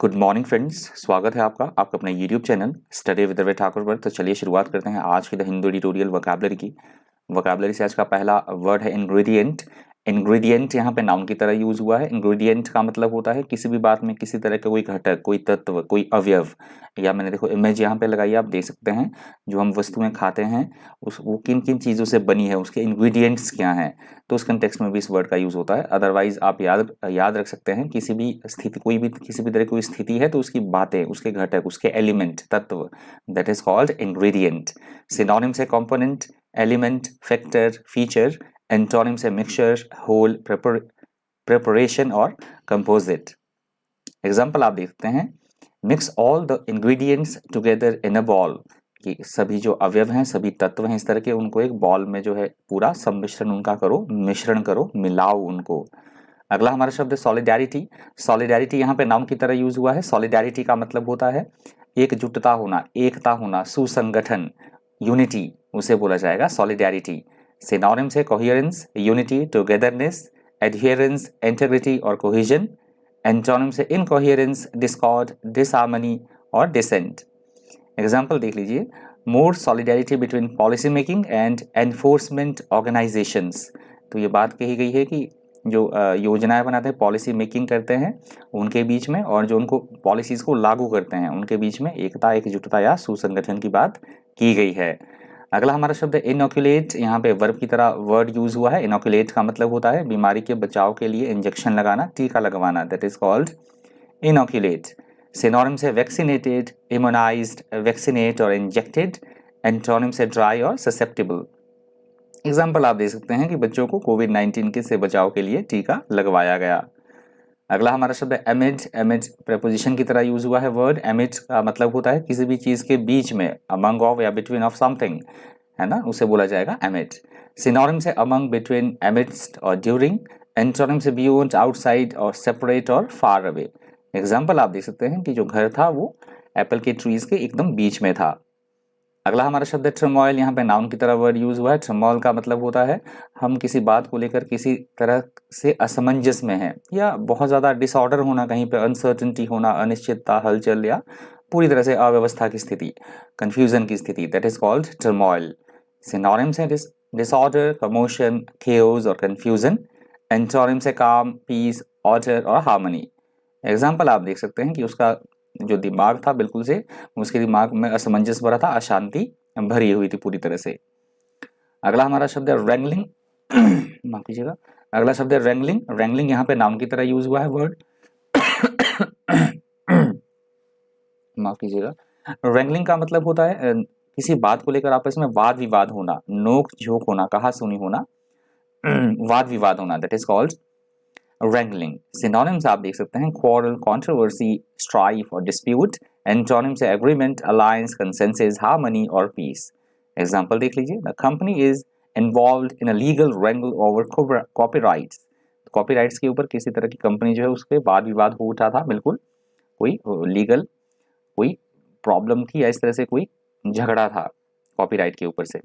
Good morning friends, स्वागत है आपका अपने YouTube channel study with Ravi Thakur पर। तो चलिए शुरुआत करते हैं आज की द हिंदू एडिटोरियल वोकैबुलरी की। वोकैबुलरी से आज का पहला वर्ड है इंग्रेडिएंट। इंग्रेडिएंट यहाँ पे नाउन की तरह यूज हुआ है। इंग्रेडिएंट का मतलब होता है किसी भी बात में किसी तरह का कोई घटक, कोई तत्व, कोई अवयव। या मैंने देखो इमेज यहाँ पे लगाई, आप देख सकते हैं जो हम वस्तुएं खाते हैं उस वो किन किन चीज़ों से बनी है, उसके इंग्रेडिएंट्स क्या हैं। तो उस कंटेक्स्ट में भी इस वर्ड का यूज होता है। अदरवाइज आप याद याद रख सकते हैं किसी भी स्थिति, कोई भी किसी भी तरह की कोई स्थिति है तो उसकी बातें, उसके घटक, उसके एलिमेंट, तत्व, that is called ingredient. Synonym से component, element, factor, feature. Antonym से मिक्सचर, होल, प्रिपरेशन और कंपोजिट। एग्जाम्पल आप देखते हैं, mix all the ingredients together in a ball, कि सभी जो अवयव हैं, सभी तत्व हैं इस तरह के, उनको एक बॉल में जो है पूरा सम्मिश्रण उनका करो, मिश्रण करो, मिलाओ उनको। अगला हमारा शब्द है सॉलिडैरिटी। सॉलिडैरिटी यहाँ पे नाउन की तरह यूज हुआ है। सॉलिडैरिटी का मतलब होता है एकजुटता होना, एकता होना, सुसंगठन, यूनिटी, उसे बोला जाएगा सॉलिडैरिटी। सिनोनिम से coherence, unity, togetherness, adherence, integrity और कोहेजन। एंटोनिम से इनकोहेरेंस, डिस्कॉर्ड, डिसहार्मनी और डिसेंट। एग्जाम्पल देख लीजिए, more solidarity between policy making and enforcement organisations. तो ये बात कही गई है कि जो योजनाएं बनाते हैं, पॉलिसी मेकिंग करते हैं उनके बीच में, और जो उनको पॉलिसीज को लागू करते हैं उनके बीच में एकता, एकजुटता या सुसंगठन की बात की गई है। अगला हमारा शब्द है इनोकुलेट। यहाँ पे वर्ब की तरह वर्ड यूज हुआ है। इनोकुलेट का मतलब होता है बीमारी के बचाव के लिए इंजेक्शन लगाना, टीका लगवाना, that is called inoculate. Synonym से वैक्सीनेटेड, इम्यूनाइज्ड, वैक्सीनेट और इंजेक्टेड। एंटोनिम से ड्राई और ससेप्टिबल। एग्जाम्पल आप दे सकते हैं कि बच्चों को कोविड-19 के से बचाव के लिए टीका लगवाया गया। अगला हमारा शब्द है एमिड। एमिड प्रेपोजिशन की तरह यूज हुआ है वर्ड। एमिड का मतलब होता है किसी भी चीज के बीच में, अमंग ऑफ या बिटवीन ऑफ समथिंग, है ना, उसे बोला जाएगा एमिड। सिनोनिम से अमंग, बिटवीन, एमिडस्ट और ड्यूरिंग। एंटोनिम से बियॉन्ड, आउटसाइड और सेपरेट और फार अवे। एग्जाम्पल आप देख सकते हैं कि जो घर था वो एप्पल के ट्रीज के एकदम बीच में था। अगला हमारा शब्द है टर्मोइल। यहाँ पे नाउन की तरह वर्ड यूज हुआ है। टर्मोइल का मतलब होता है हम किसी बात को लेकर किसी तरह से असमंजस में हैं, या बहुत ज़्यादा डिसऑर्डर होना, कहीं पे अनसर्टेनिटी होना, अनिश्चितता, हलचल या पूरी तरह से अव्यवस्था की स्थिति, कंफ्यूजन की स्थिति, that is called turmoil. Synonyms है डिसऑर्डर, कमोशन, केओस और कंफ्यूजन। एंटोनिम से काम, पीस, ऑर्डर और हार्मनी। एग्जाम्पल आप देख सकते हैं कि उसका जो दिमाग था बिल्कुल से, उसके दिमाग में असमंजस भरा था, अशांति भरी हुई थी पूरी तरह से। अगला हमारा शब्द है रैंगलिंग। माफ कीजिएगा। अगला शब्द है रैंगलिंग। रैंगलिंग यहाँ पे नाउन की तरह यूज हुआ है वर्ड। माफ कीजिएगा। रैंगलिंग का मतलब होता है किसी बात को लेकर आपस में वाद विवाद होना, नोक झोंक होना, कहासुनी होना, वाद विवाद होना, that is called wrangling। Synonyms आप देख सकते हैं quarrel, controversy, strife और dispute। एंटोनिम से agreement, alliance, consensus, harmony और peace। एग्जाम्पल देख लीजिए, the company is involved in a legal wrangle over copyrights। Copyrights के ऊपर किसी तरह की कंपनी जो है उसके वाद विवाद हो उठा था, बिल्कुल कोई लीगल कोई प्रॉब्लम थी या इस तरह से कोई झगड़ा था कॉपीराइट के ऊपर से।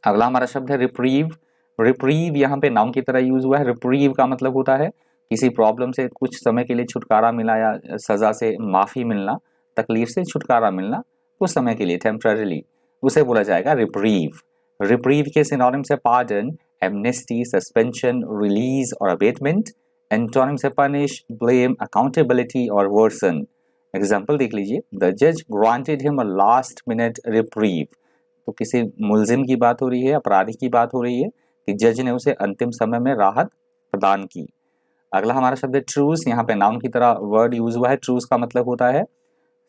अगला हमारा शब्द है रिप्रीव। रिप्रीव यहाँ पे नाउन की तरह यूज हुआ है। रिप्रीव का मतलब होता है किसी प्रॉब्लम से कुछ समय के लिए छुटकारा मिला, या सजा से माफी मिलना, तकलीफ से छुटकारा मिलना कुछ समय के लिए, टेम्पररीली, उसे बोला जाएगा रिप्रीव। रिप्रीव के सिनोनिम से पार्डन, एमनेस्टी, सस्पेंशन, रिलीज और अबेटमेंट। एंटोनिम से पनिश, ब्लेम, अकाउंटेबिलिटी और वर्सन। एग्जाम्पल देख लीजिए, द जज granted him a last minute reprieve. तो किसी मुलजिम की बात हो रही है, अपराधी की बात हो रही है कि जज ने उसे अंतिम समय में राहत प्रदान की। अगला हमारा शब्द है ट्रूस। यहाँ पे नाउन की तरह वर्ड यूज हुआ है। ट्रूस का मतलब होता है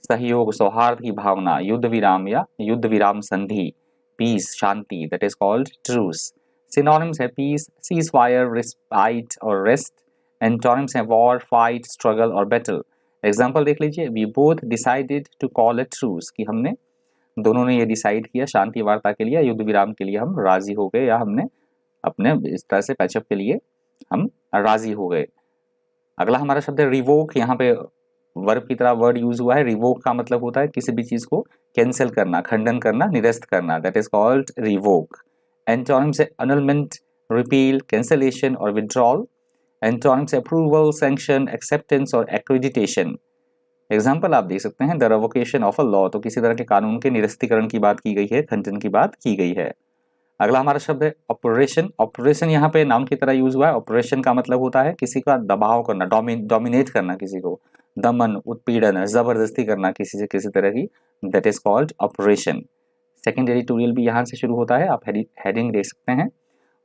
सहयोग, सौहार्द की भावना, युद्ध विराम या युद्ध विराम संधि, पीस, शांति, that is called truce. Synonyms है पीस, सीज फायर, रिस्पाइट और रेस्ट। एंटोनिम्स है वॉर, फाइट, स्ट्रगल और बैटल। एग्जाम्पल देख लीजिए, we both decided to call a truce, कि हमने दोनों ने ये डिसाइड किया शांति वार्ता के लिए, युद्ध विराम के लिए हम राजी हो गए, या हमने अपने इस तरह से पैचअप के लिए हम राजी हो गए। अगला हमारा शब्द है रिवोक। यहाँ पे वर्ब की तरह वर्ड यूज हुआ है। रिवोक का मतलब होता है किसी भी चीज को कैंसिल करना, खंडन करना, निरस्त करना, that is called revoke. Antonym से annulment, रिपील, कैंसिलेशन और विड्रॉल। एंटोनिम से अप्रूवल, सैंक्शन, एक्सेप्टेंस और एक्रेडिटेशन। एग्जाम्पल आप देख सकते हैं the revocation of a law, तो किसी तरह के कानून के निरस्तीकरण की बात की गई है, खंडन की बात की गई है। अगला हमारा शब्द है ऑपरेशन। ऑपरेशन यहाँ पे नाउन की तरह यूज हुआ है। ऑपरेशन का मतलब होता है किसी का दबाव करना, डोमिनेट करना, किसी को दमन, उत्पीड़न, जबरदस्ती करना किसी से किसी तरह की, that is called operation. Second editorial भी यहाँ से शुरू होता है, आप हेडिंग देख सकते हैं।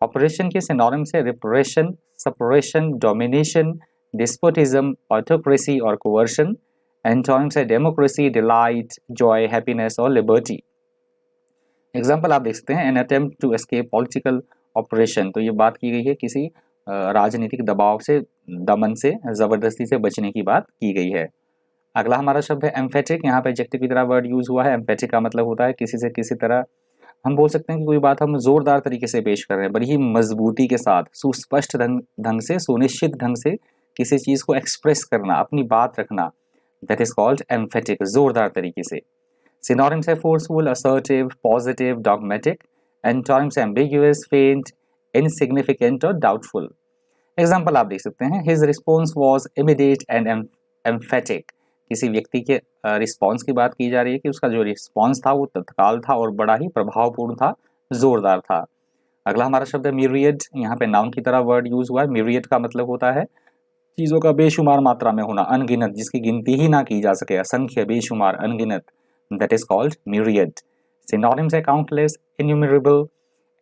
ऑपरेशन के सिनोनिम से repression, suppression, domination, despotism, autocracy और कोवर्शन। एंटोनिम से डेमोक्रेसी, डिलाइट, जॉय, हैप्पीनेस और लिबर्टी। एग्जाम्पल आप देख सकते हैं an attempt to escape political operation, तो ये बात की गई है किसी राजनीतिक दबाव से, दमन से, जबरदस्ती से बचने की बात की गई है। अगला हमारा शब्द है एम्फेटिक। यहाँ पे एडजेक्टिव की तरह वर्ड यूज हुआ है। एम्फेटिक का मतलब होता है किसी से किसी तरह, हम बोल सकते हैं कि कोई बात हम जोरदार तरीके से पेश कर रहे हैं, बड़ी ही मजबूती के साथ, सुस्पष्ट ढंग से, सुनिश्चित ढंग से किसी चीज को एक्सप्रेस करना, अपनी बात रखना, दैट इज कॉल्ड एम्फेटिक, जोरदार तरीके से। Synonyms है forceful, assertive, positive, dogmatic. Antonyms है ambiguous, faint, insignificant और doubtful. Example आप देख सकते हैं His response was immediate and emphatic. किसी व्यक्ति के रिस्पॉन्स की बात की जा रही है कि उसका जो रिस्पॉन्स था वो तत्काल था और बड़ा ही प्रभावपूर्ण था, जोरदार था। अगला हमारा शब्द है myriad। यहाँ पे नाउन की तरह वर्ड यूज हुआ है। myriad का मतलब होता है चीजों का बेशुमार मात्रा में होना, अनगिनत, जिसकी गिनती ही ना की जा सके, असंख्य, बेशुमार, अनगिनत, that is called myriad. Synonyms है countless, innumerable,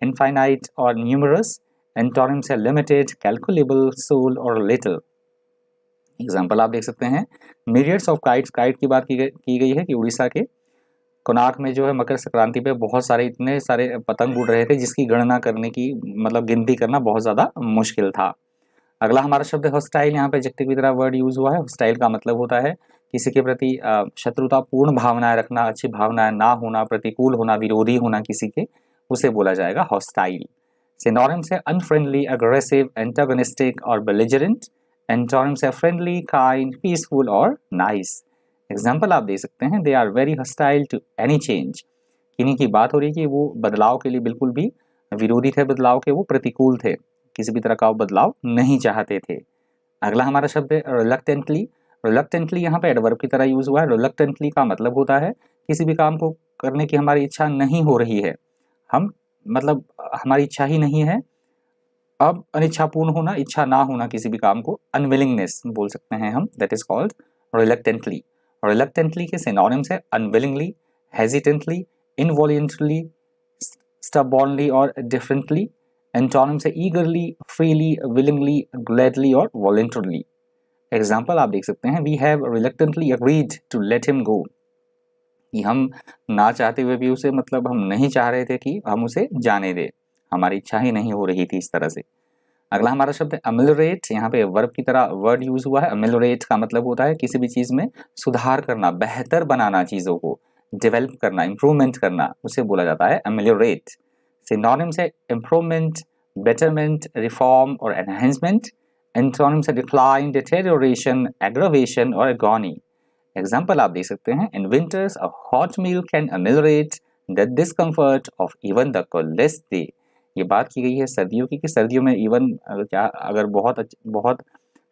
infinite और numerous. Antonyms है limited, calculable, sole और little. एग्जाम्पल आप देख सकते हैं myriads of kites। काइट की बात की गई है कि उड़ीसा के कोणार्क में जो है मकर संक्रांति पे बहुत सारे, इतने सारे पतंग उड़ रहे थे जिसकी गणना करने की, मतलब गिनती करना बहुत ज़्यादा मुश्किल था। अगला हमारा शब्द है हॉस्टाइल। यहाँ पे एडजेक्टिव की तरह वर्ड यूज हुआ है। हॉस्टाइल का मतलब होता है किसी के प्रति शत्रुतापूर्ण भावनाएं रखना, अच्छी भावनाएं ना होना, प्रतिकूल होना, विरोधी होना किसी के, उसे बोला जाएगा हॉस्टाइल। सिनोनिम्स है अनफ्रेंडली, अग्रेसिव, एंटागोनिस्टिक और बेलिजरेंट। एंटोनिम्स है फ्रेंडली, काइंड, पीसफुल और नाइस। एग्जाम्पल आप दे सकते हैं they are very hostile to any change. किन्हीं की बात हो रही है कि वो बदलाव के लिए बिल्कुल भी विरोधी थे, बदलाव के वो प्रतिकूल थे, किसी भी तरह का बदलाव नहीं चाहते थे। अगला हमारा शब्द है रिलक्टेंटली। रिलक्टेंटली यहाँ पे एडवर्ब की तरह यूज हुआ है। रिलक्टेंटली का मतलब होता है किसी भी काम को करने की हमारी इच्छा नहीं हो रही है, हम मतलब हमारी इच्छा ही नहीं है। अब अनिच्छापूर्ण होना, इच्छा ना होना किसी भी काम को, अनविलिंगनेस बोल सकते हैं हम, that is called reluctantly. Reluctantly के सिनोनिम्स है अनविलिंगली, हेजिटेंटली, इनवॉलेंटरली, स्टबॉर्नली और डिफरेंटली। एंटोनिम्स है ईगरली, फ्रीली, विलिंगली, ग्लैडली और वॉलेंटरली। एग्जाम्पल आप देख सकते हैं we have reluctantly agreed to let him go, कि हम ना चाहते हुए भी उसे, मतलब हम नहीं चाह रहे थे कि हम उसे जाने दें, हमारी इच्छा ही नहीं हो रही थी इस तरह से। अगला हमारा शब्द है अमेलियोरेट। यहाँ पे वर्ब की तरह वर्ड यूज हुआ है। अमेलियोरेट का मतलब होता है किसी भी चीज में सुधार करना, बेहतर बनाना, चीजों को डेवलप करना, इंप्रूवमेंट करना, उसे बोला जाता है अमेलियोरेट। सिनोनिम्स है इम्प्रूवमेंट, बेटरमेंट, रिफॉर्म और एनहेंसमेंट। एंटोनिम्स है डिक्लाइन, डिटेरियोरेशन, एग्रावेशन और एगोनी। एग्जाम्पल आप देख सकते हैं in winters a hot meal can ameliorate the discomfort of even the coldest day. ये बात की गई है सर्दियों की, कि सर्दियों में इवन क्या अगर बहुत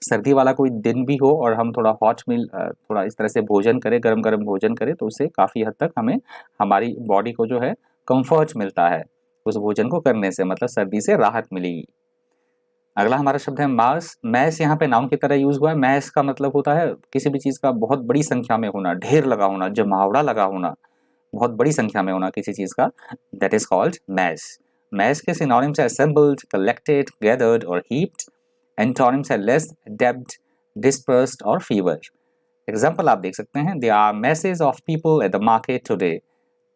सर्दी वाला कोई दिन भी हो और हम थोड़ा हॉट मील, थोड़ा इस तरह से भोजन करें, गरम गरम भोजन करें, तो उससे काफ़ी हद तक हमें, हमारी बॉडी को जो है कंफर्ट मिलता है उस भोजन को करने से, मतलब सर्दी से राहत मिलेगी। अगला हमारा शब्द है मास। मैस यहाँ पे नाउन की तरह यूज हुआ है। मैस का मतलब होता है किसी भी चीज़ का बहुत बड़ी संख्या में होना, ढेर लगा होना, जमावड़ा लगा होना, बहुत बड़ी संख्या में होना किसी चीज़ का, that is called mass. Mass के सिनोनिम्स है असेंबल्ड, कलेक्टेड, गैदर्ड और हीप्ड। एंटोनिम्स है लेस, डेब्ड, डिस्पर्स्ड और फीवर। एग्जाम्पल आप देख सकते हैं they are masses of people at the market today.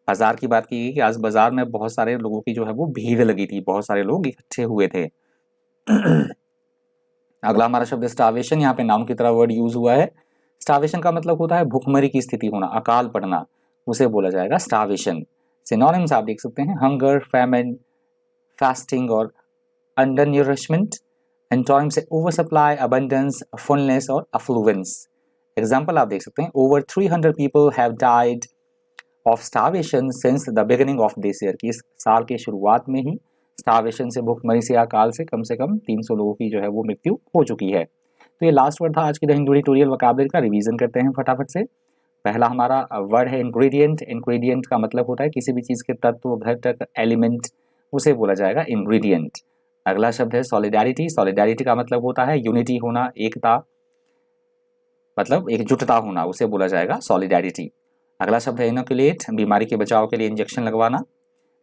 बाजार की बात की गई कि आज बाजार में बहुत सारे लोगों की जो है वो भीड़ लगी थी, बहुत सारे लोग इकट्ठे हुए थे। अगला हमारा शब्द स्टार्वेशन। यहाँ पे नाउन की तरह वर्ड यूज हुआ है। स्टार्वेशन का मतलब होता है भूखमरी की स्थिति होना, अकाल पड़ना, उसे बोला जाएगा स्टार्वेशन। सिनोनिम्स आप देख सकते हैं हंगर, फैमिन, फास्टिंग और अंडर न्यूरिशमेंट। एंटोनिम्स है ओवर सप्लाई, अबंडेंस, फुलनेस और अफ्लुएंस। एग्जाम्पल आप देख सकते हैं over 300 people have died of starvation since the beginning of this year, कि इस साल के शुरुआत में ही स्टार्वेशन से, भूखमरी से, अकाल से कम 300 लोगों की जो है वो मृत्यु हो चुकी है। तो ये लास्ट वर्ड था आज की द हिंदू एडिटोरियल वोकैबुलरी का। रिवीजन करते हैं फटाफट से। पहला हमारा वर्ड है इंग्रेडिएंट। इंग्रेडिएंट का मतलब होता है किसी भी चीज़ के तत्व, घटक, एलिमेंट, उसे बोला जाएगा इंग्रेडिएंट। अगला शब्द है सॉलिडैरिटी। सॉलिडैरिटी का मतलब होता है यूनिटी होना, एकता, मतलब एकजुटता होना, उसे बोला जाएगा सॉलिडैरिटी। अगला शब्द है इनोकुलेट। बीमारी के बचाव के लिए इंजेक्शन लगवाना,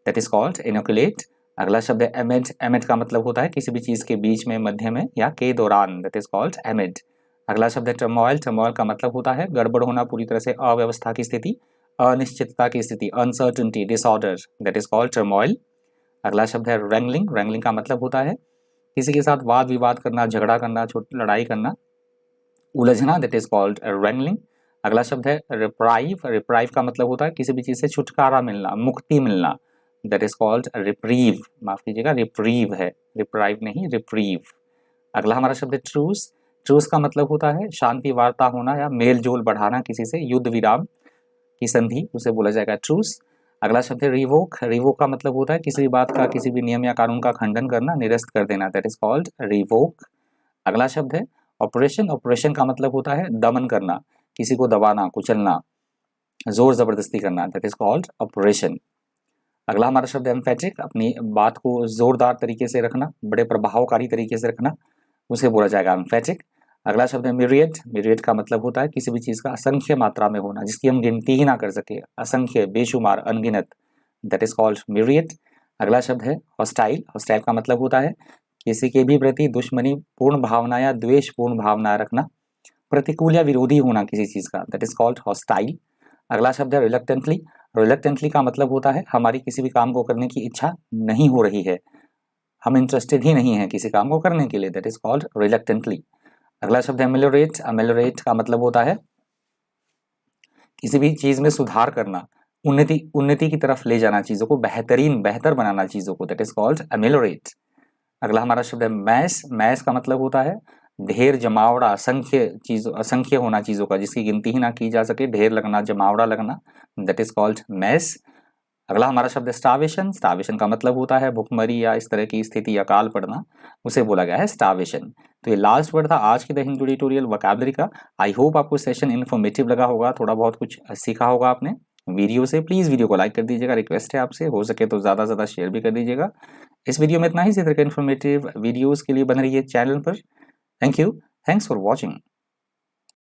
दैट इज कॉल्ड इनोकुलेट। अगला शब्द है एमिड। एमिड का मतलब होता है किसी भी चीज़ के बीच में, मध्य में या के दौरान, दैट इज कॉल्ड एमिड। अगला शब्द है टर्मोइल। टर्मोइल का मतलब होता है गड़बड़ होना, पूरी तरह से अव्यवस्था की स्थिति, अनिश्चितता की स्थिति, uncertainty, disorder, that is called turmoil. अगला शब्द है रैंगलिंग। रैंगलिंग का मतलब होता है किसी के साथ वाद विवाद करना, झगड़ा करना, लड़ाई करना, उलझना, दैट इज कॉल्ड रैंगलिंग। अगला शब्द है रिप्राइव। रिप्राइव का मतलब होता है किसी भी चीज़ से छुटकारा मिलना, मुक्ति मिलना, दैट इज कॉल्ड रिप्रीव। माफ कीजिएगा, रिप्रीव है, रिप्राइव नहीं, रिप्रीव। अगला हमारा शब्द है ट्रूस। ट्रूस का मतलब होता है शांति वार्ता होना या मेल जोल बढ़ाना किसी से, युद्ध विराम की संधि, उसे बोला जाएगा ट्रूस। अगला शब्द है रिवोक। रिवोक का मतलब होता है किसी भी बात का, किसी भी नियम या कानून का खंडन करना, निरस्त कर देना, दैट इज कॉल्ड रिवोक। अगला शब्द है ऑपरेशन। ऑपरेशन का मतलब होता है दमन करना, किसी को दबाना, कुचलना, जोर जबरदस्ती करना, दैट इज कॉल्ड ऑपरेशन। अगला हमारा शब्द है एम्फेटिक। अपनी बात को जोरदार तरीके से रखना, बड़े प्रभावकारी तरीके से रखना, उसे बोला जाएगा एम्फेटिक। अगला शब्द है मिरियड। मिरियड का मतलब होता है किसी भी चीज़ का असंख्य मात्रा में होना, जिसकी हम गिनती ही ना कर सके, असंख्य, बेशुमार, अनगिनत, दैट इज कॉल्ड मिरियड। अगला शब्द है हॉस्टाइल। हॉस्टाइल का मतलब होता है किसी के भी प्रति दुश्मनी पूर्ण भावना या द्वेषपूर्ण भावना रखना, प्रतिकूल या विरोधी होना किसी चीज़ का, दैट इज कॉल्ड हॉस्टाइल। अगला शब्द है रिलक्टेंटली। रिलक्टेंटली का मतलब होता है हमारी किसी भी काम को करने की इच्छा नहीं हो रही है, हम इंटरेस्टेड ही नहीं है किसी काम को करने के लिए, दैट इज कॉल्ड रिलक्टेंटली। अगला शब्द है अमेलियोरेट। अमेलियोरेट का मतलब होता है किसी भी चीज़ में सुधार करना, उन्नति उन्नति की तरफ ले जाना, चीज़ों को बेहतरीन, बेहतर बनाना चीज़ों को, दैट इज कॉल्ड अमेलियोरेट। अगला हमारा शब्द है मैस। मैस का मतलब होता है ढेर, जमावड़ा, असंख्य चीज़ों, असंख्य होना चीज़ों का, जिसकी गिनती ही ना की जा सके, ढेर लगना, जमावड़ा लगना, दैट इज कॉल्ड मैस। अगला हमारा शब्द है स्टावेशन। स्टावेशन का मतलब होता है भुखमरी या इस तरह की स्थिति, अकाल पड़ना, उसे बोला गया है स्टावेशन। तो ये लास्ट वर्ड था आज की द हिंदू एडिटोरियल वोकैबुलरी का। आई होप आपको सेशन इन्फॉर्मेटिव लगा होगा, थोड़ा बहुत कुछ सीखा होगा आपने वीडियो से। प्लीज़ वीडियो को लाइक कर दीजिएगा, रिक्वेस्ट है आपसे, हो सके तो ज़्यादा से ज़्यादा शेयर भी कर दीजिएगा। इस वीडियो में इतना ही। इसी तरह के इन्फॉर्मेटिव वीडियोज़ के लिए बने रहिए चैनल पर। Thank you, thanks for watching.